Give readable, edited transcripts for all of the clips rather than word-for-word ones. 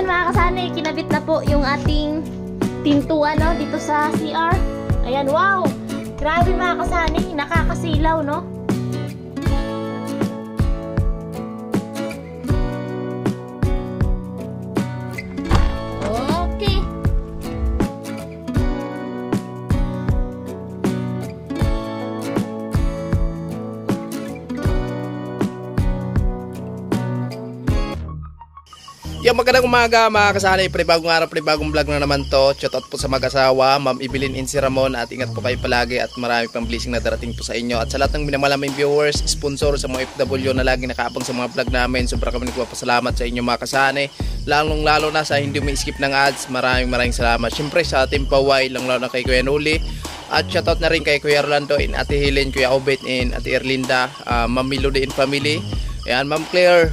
mga kasani, kinabit na po yung ating pintuan, no, dito sa CR. Ayan, wow! Grabe mga kasani, nakakasilaw, no? Okay. Yung magandang umaga mga kasali, panibagong araw, panibagong vlog na naman to. Shoutout po sa mag-asawa, Ma'am Evelyn and si Ramon, at ingat po kayo palagi at marami pang blessing na darating po sa inyo. At sa lahat ng minamalaming viewers, sponsor sa mga FW na laging nakaabang sa mga vlog namin, sobrang kami nagpapasalamat sa inyo mga kasali. Lalong-lalo na sa hindi umi-skip ng ads, maraming salamat. Siyempre sa ating paway, lang-lalo na kay Kuya Nuli. At shoutout na rin kay Kuya Orlando and Ate Helen, Kuya Obet and Ate Erlinda, Ma'am Melody and family. Ayan, Ma'am Claire,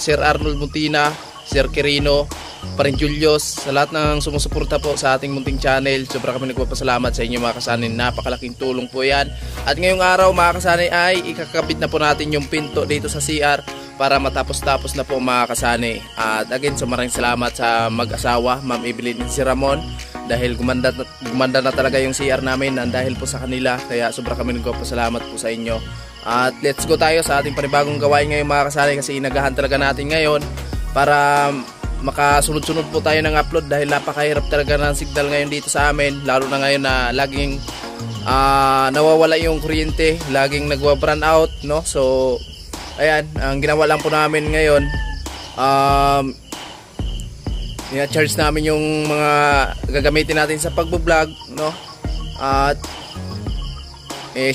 Sir Arnold Muntina, Sir Quirino, Parin Julius, sa lahat ng sumusuporta po sa ating munting channel. Sobra kami nagpapasalamat sa inyo mga kasani. Napakalaking tulong po yan. At ngayong araw mga kasani ay ikakabit na po natin yung pinto dito sa CR para matapos-tapos na po mga kasani. At again, so maraming salamat sa mag-asawa, Ma'am Evelyn and si Ramon. Dahil gumanda na talaga yung CR namin dahil po sa kanila. Kaya sobra kami nagpapasalamat po sa inyo. At let's go tayo sa ating panibagong gawain ngayon mga kasani, kasi inagahan talaga natin ngayon para makasunod-sunod po tayo ng upload dahil napakahirap talaga ng signal ngayon dito sa amin, lalo na ngayon na laging nawawala yung kuryente, laging nagwa-brownout out, no? So ayan, ang ginawa lang po namin ngayon, charge namin yung mga gagamitin natin sa pagbo-vlog, no? At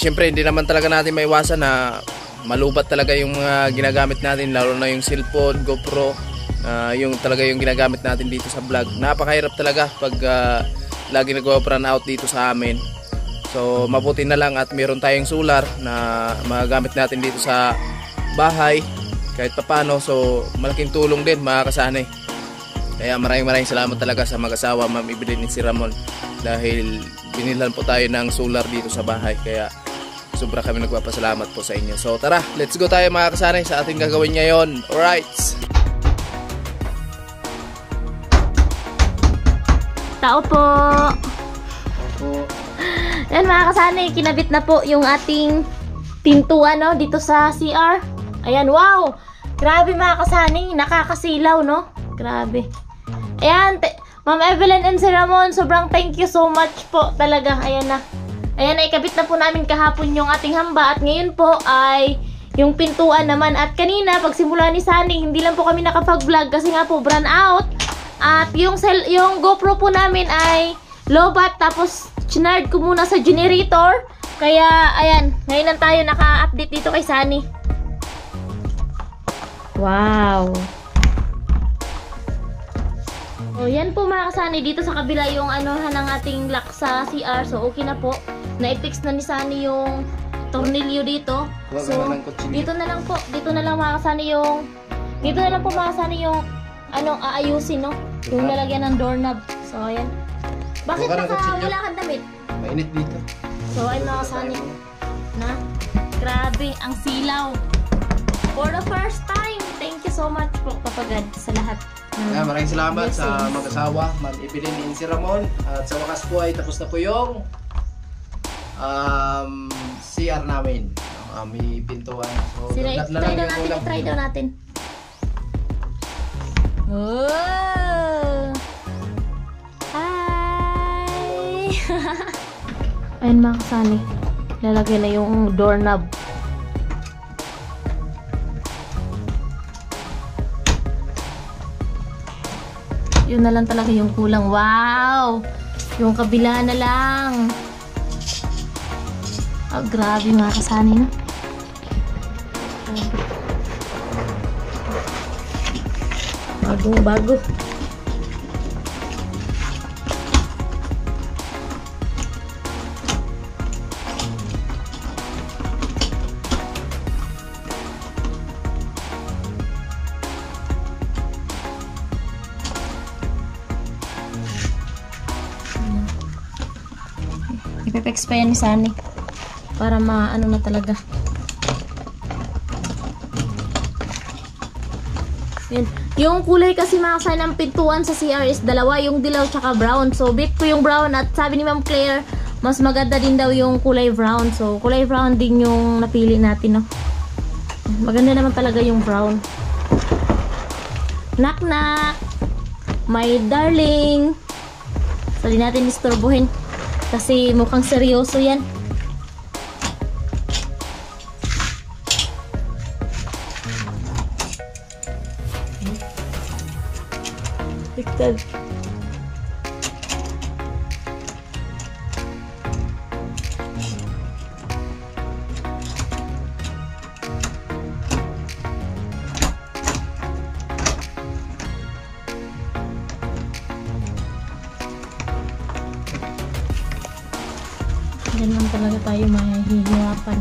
syempre hindi naman talaga natin maiwasan na malubat talaga yung mga ginagamit natin, lalo na yung cellphone, GoPro, yung talaga yung ginagamit natin dito sa vlog. Napakahirap talaga pag lagi nagwa-brownout out dito sa amin. So mabuti na lang at meron tayong solar na magagamit natin dito sa bahay kahit papano. So malaking tulong din mga kasani. Kaya maraming salamat talaga sa mag-asawa, Ma'am Evelyn and si Ramon, dahil binilan po tayo ng solar dito sa bahay. Kaya sobra kami nagpapasalamat po sa inyo. So tara, let's go tayo mga kasani sa ating gagawin ngayon. Alright. Tao po. Yan mga kasani, kinabit na po yung ating pintuan, no, dito sa CR. Ayan, wow! Grabe mga kasani, nakakasilaw, no? Grabe. Ayan, Ma'am Evelyn and si Ramon, sobrang thank you so much po talaga. Ayan na. Ayan, ikabit na po namin kahapon yung ating hamba at ngayon po ay yung pintuan naman. At kanina, pagsimula ni Sunny, hindi lang po kami nakapag-vlog kasi nga po brownout out. At yung GoPro po namin ay lobat, tapos chinard ko muna sa generator. Kaya ayan, ngayon lang tayo naka-update dito kay Sunny. Wow. O yan po mga kasani, dito sa kabila yung anuhan ng ating lock sa CR. So okay na po. Na-fix na ni Sunny yung tornilyo dito. So dito na lang po. Dito na lang mga kasani yung aayusin, no? Yung lalagyan ng doorknob. So ayan. Bakit wala kang damit? Mainit dito. So ayun mga kasani. Na, grabe ang silaw. For the first time. Thank you so much po kapagad sa lahat. Maraming salamat sa mag-asawa, Ma'am Evelyn and si Ramon. At sa wakas po ay tapos na po yung CR namin. May pintuan. So, try daw natin. Oh! Hi! Ayun mga kasani, lalagay na yung doorknob. Yun na lang talaga yung kulang. Wow! Yung kabila na lang. Oh, grabe mga kasani, no? Bago. Ipepex pa yan ni Sunny para maano na talaga. Yun. Yung kulay kasi mga kasani ng pintuan sa CR is dalawa, yung dilaw tsaka brown. So bet ko yung brown at sabi ni Ma'am Claire, mas maganda din daw yung kulay brown. So kulay brown din yung napili natin, no. Maganda naman talaga yung brown. Knock knock. My darling. So di natin istorbohin kasi mukhang seryoso yan. Tignan. Diyan lang talaga tayo mahihirapan.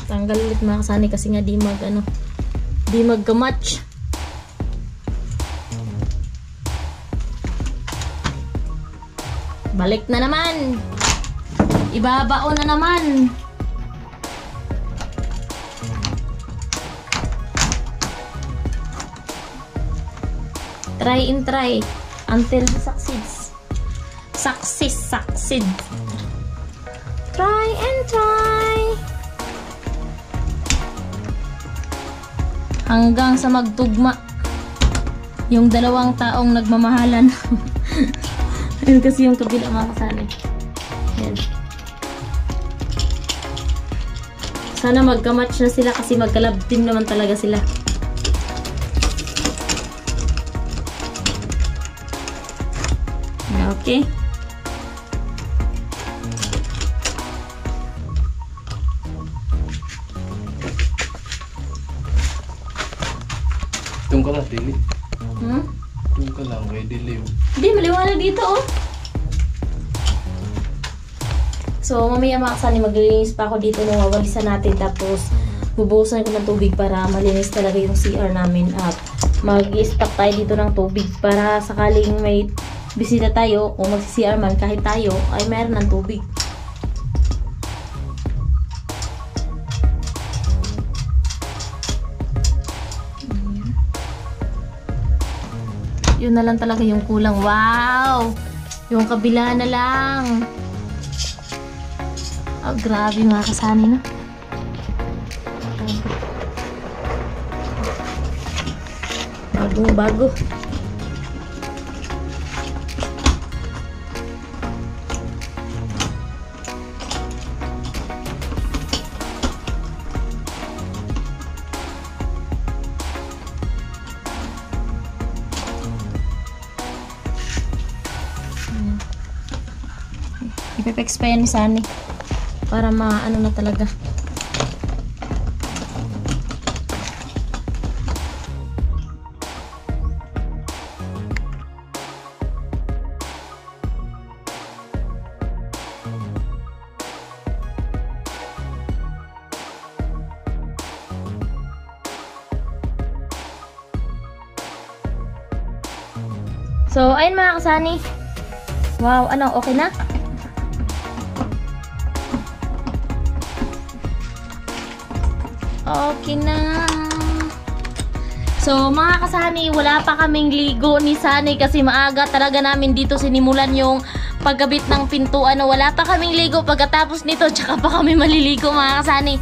Tanggal ulit mga kasani kasi nga di mag-match. Balik na naman. Ibabao na naman. Try and try until succeeds. Succeed. Try and try. Hanggang sa magtugma yung dalawang taong nagmamahalan. Ayun kasi yung kabila mga kasali. Ayan. Sana magka-match na sila kasi magka-love team naman talaga sila. Okay. Doon ka lang, Dili. Hmm? Doon ka lang, kay Dili. Hindi, maliwanag dito, oh. So, mamaya mga kasani, maglilinis pa ako dito nung wawalisan natin. Tapos, bubuhusan ko ng tubig para malinis talaga yung CR namin. At mag-i-stock tayo dito ng tubig para sakaling may bisita tayo, kung mag-CR man kahit tayo, ay mayroon ng tubig. Yun na lang talaga yung kulang. Wow! Yung kabila na lang. Oh, grabe mga kasani, no? Bagong-bago. Ipepex pa yan ni Sunny para maano na talaga. So, ayun mga kasani. Wow, ano, okay na? Okay na. So, mga kasani, wala pa kaming ligo ni Sunny kasi maaga talaga namin dito sinimulan yung pagkabit ng pintuan. Wala pa kaming ligo pagkatapos nito, tsaka pa kami maliligo mga kasani.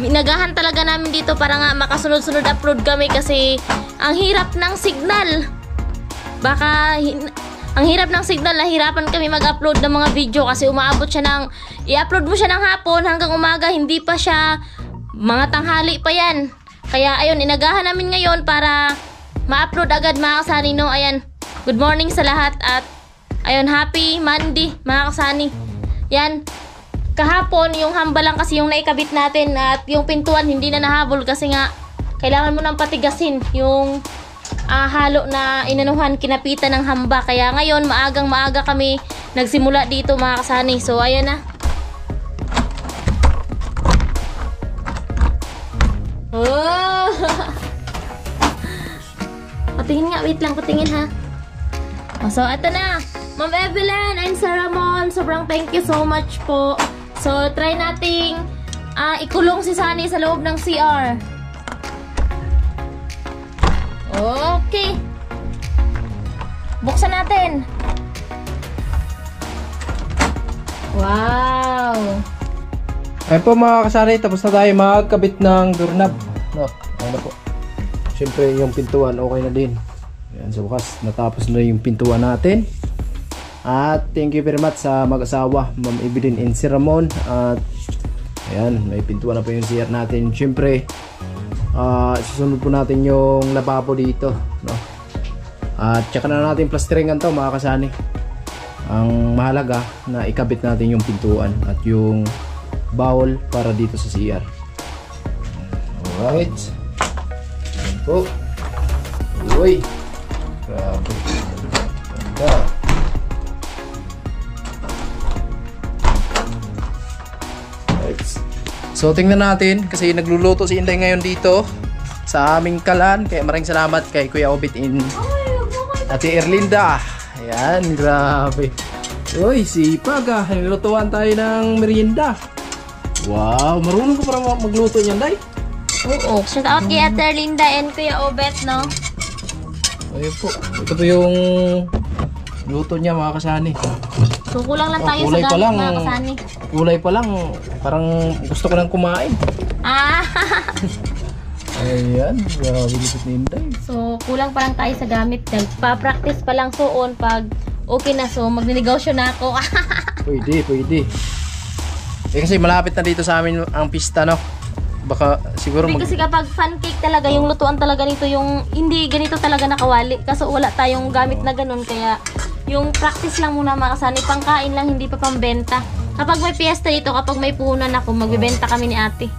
Nagahan talaga namin dito para nga makasunod-sunod upload kami kasi ang hirap ng signal. Ang hirap ng signal, nahirapan kami mag-upload ng mga video kasi umaabot siya ng, i-upload mo siya ng hapon hanggang umaga, hindi pa siya, mga tanghali pa yan. Kaya ayun, inagahan namin ngayon para ma-upload agad mga kasani, no? Ayan, good morning sa lahat at ayun, happy Monday mga kasani. Yan, kahapon yung hamba lang kasi yung naikabit natin at yung pintuan hindi na nahabol kasi nga kailangan mo nang patigasin yung halo na inanuhan, kinapitan ng hamba. Kaya ngayon, maagang-maaga kami nagsimula dito mga kasani. So, ayan na. Oh! Patingin nga, wait lang, patingin ha. So, eto na. Ma'am Evelyn and Sir Ramon, sobrang thank you so much po So, try nating ikulong si Sunny sa loob ng CR. Okay. Buksan natin. Wow. Ayun po mga kasari, tapos na tayo magkabit ng doorknob. No, ayun na po. Siyempre yung pintuan okay na din. Ayan, sa bukas natapos na yung pintuan natin. At thank you very much sa mag-asawa, Ma'am Evelyn and Sir Ramon. At ayan, may pintuan na po yung CR natin. Siyempre susunod po natin yung lababo dito, no? At tsaka na natin plasteringan to mga kasani. Ang mahalaga na ikabit natin yung pintuan at yung bowl para dito sa CR. Alright. Ayan po. Uy. Grabe. Ganda. Alright. So tingnan natin kasi nagluluto si Inday ngayon dito sa aming kalan. Kaya maraming salamat kay Kuya Obit in Ate Erlinda. Ayan, grabe. Uy, sipag ah. Nilutuan tayo ng merienda. Wow, marunong ko para magluto niyan, Day. Oo. Shout out kay Ate Linda and Kuya Obet, no? Ayun po. Ito po yung luto niya mga kasani. So, kulang lang tayo sa kulay pa gamit lang, mga kasani. kulay pa lang. Parang gusto ko nang kumain. Ah! Ayan, grabe lupit ni Inday. So, kulang pa lang tayo sa gamit. Nagpa-practice pa lang soon pag okay na. So, magninegosyo na ako. Pwede, pwede. Eh kasi malapit na dito sa amin ang pista, no? Baka siguro Kasi kapag fan cake talaga, yung lutuan talaga nito, yung hindi ganito talaga nakawali. Kaso wala tayong gamit na ganun. Kaya yung practice lang muna mga kasani. Pangkain lang, hindi pa pambenta. Kapag may piyesta dito, kapag may puhunan ako, magbebenta kami ni ate.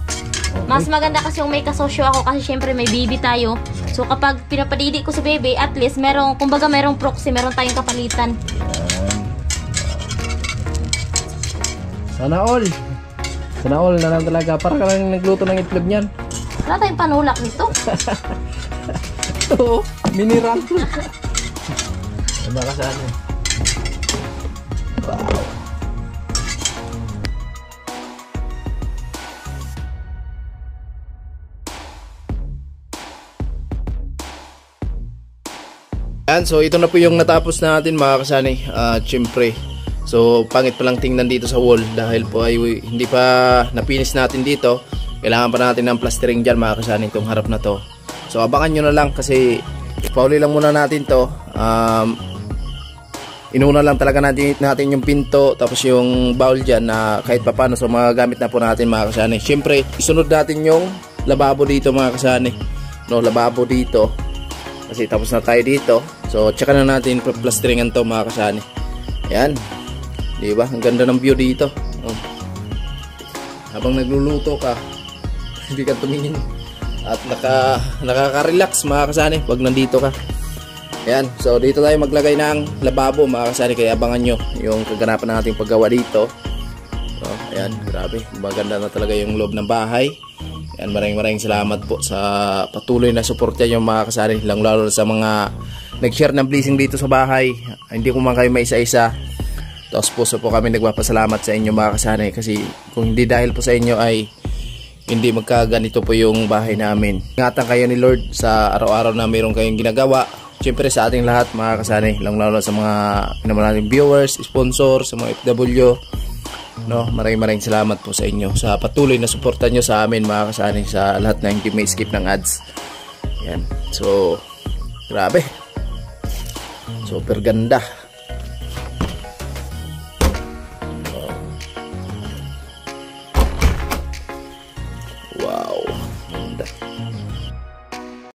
Mas maganda kasi yung may kasosyo ako kasi syempre may baby tayo. So kapag pinapadidi ko si baby, at least merong, kumbaga merong proxy, meron tayong kapalitan. Sana all. Sana all na lang talaga. Para ka lang nagluto ng itlog niyan. Wala tayong panulak nito. Oo, mineral. Baka saan eh. Wow. Yan, so ito na po yung natapos natin mga kasani. Siyempre, so pangit pa lang tingnan dito sa wall dahil po ay hindi pa napinis natin dito. Kailangan pa natin ng plastering dyan mga kasani, itong harap na to. So abangan nyo na lang kasi pauli lang muna natin to. Inuna lang talaga natin yung pinto tapos yung bowl dyan na kahit pa paano, so magagamit na po natin mga kasani. Siyempre, isunod natin yung lababo dito mga kasani, no, lababo dito kasi tapos na tayo dito. So tsaka na natin plasteringan to mga kasani. Ayan, diba? Ang ganda ng view dito. Habang nagluluto ka, hindi ka tumingin at nakaka-relax mga kasani pag nandito ka. Ayan, so dito tayo maglagay ng lababo mga kasani, kaya abangan nyo yung kaganapan nating paggawa dito. So, ayan, grabe, maganda na talaga yung loob ng bahay. Ayan, maraming salamat po sa patuloy na suporta nyo mga kasani, lalo sa mga nag-share ng blessing dito sa bahay. Hindi ko man kayo maisa-isa. Tapos puso po kami nagpapasalamat sa inyo mga kasani, kasi kung hindi dahil po sa inyo ay hindi magkaganito po yung bahay namin. Ingatan kayo ni Lord sa araw-araw na mayroon kayong ginagawa. Siyempre sa ating lahat mga kasani, lalo sa mga nating viewers, sponsor, sa mga FW, no, maraming salamat po sa inyo sa patuloy na suporta nyo sa amin mga kasani, sa lahat na hindi may skip ng ads. Yan, so grabe, super ganda.